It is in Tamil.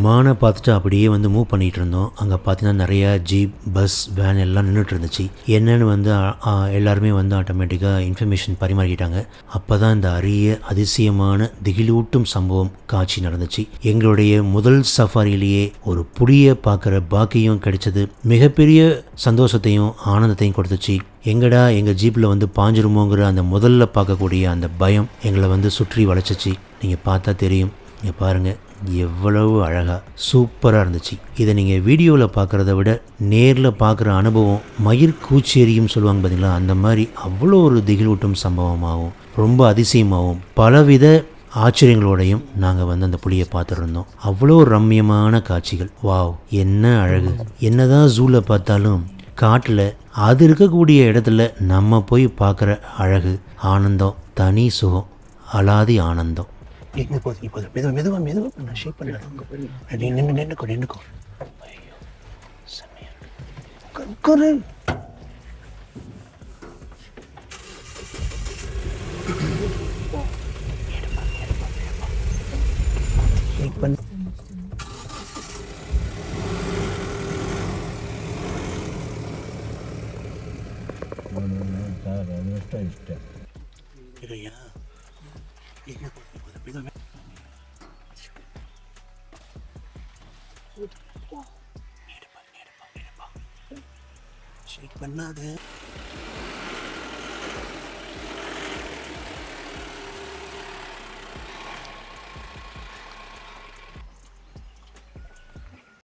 மானை பார்த்துட்டு அப்படியே வந்து மூவ் பண்ணிகிட்டு இருந்தோம். அங்கே பார்த்தீங்கன்னா நிறையா ஜீப், பஸ், வேன் எல்லாம் நின்றுட்டு இருந்துச்சு. என்னன்னு வந்து எல்லாருமே வந்து ஆட்டோமேட்டிக்காக இன்ஃபர்மேஷன் பரிமாறிக்கிட்டாங்க. அப்போ தான் இந்த அரிய அதிசயமான திகிலூட்டும் சம்பவம் காட்சி நடந்துச்சு. எங்களுடைய முதல் சஃபாரியிலேயே ஒரு புலியை பார்க்குற பாக்கியம் கிடைச்சது. மிகப்பெரிய சந்தோஷத்தையும் ஆனந்தத்தையும் கொடுத்துச்சு. எங்கடா எங்கள் ஜீப்பில் வந்து பாஞ்சிருமோங்கிற அந்த முதல்ல பார்க்கக்கூடிய அந்த பயம் எங்களை வந்து சுற்றி வளைச்சிச்சு. நீங்கள் பார்த்தா தெரியும். இங்கே பாருங்கள், எவ்வளவு அழகாக சூப்பராக இருந்துச்சு. இதை நீங்கள் வீடியோவில் பார்க்குறத விட நேரில் பார்க்குற அனுபவம் மயிர் கூச்சேரியும் சொல்லுவாங்க பார்த்தீங்களா, அந்த மாதிரி அவ்வளோ ஒரு திகிலூட்டும் சம்பவமாகவும் ரொம்ப அதிசயமாகவும் பலவித ஆச்சரியங்களோடையும் நாங்கள் வந்து அந்த புலியை பார்த்துருந்தோம். அவ்வளோ ரம்மியமான காட்சிகள். வாவ், என்ன அழகு! என்னதான் ஜூவில் பார்த்தாலும் காட்டில் அது இருக்கக்கூடிய இடத்துல நம்ம போய் பார்க்குற அழகு, ஆனந்தம், தனி சுகம், அலாதி ஆனந்தம். எங்கே போகுது இப்போது? மெதுவாக மெதுவாக பண்ண ஷேப் பண்ண. நீ நின்றுக்கோ. ஐயோ செம்மையா கற்கரு. ஷேப் பண்ண. இதையா எங்கே போகுது? மெதுவாக ஷேக் பண்ணாது.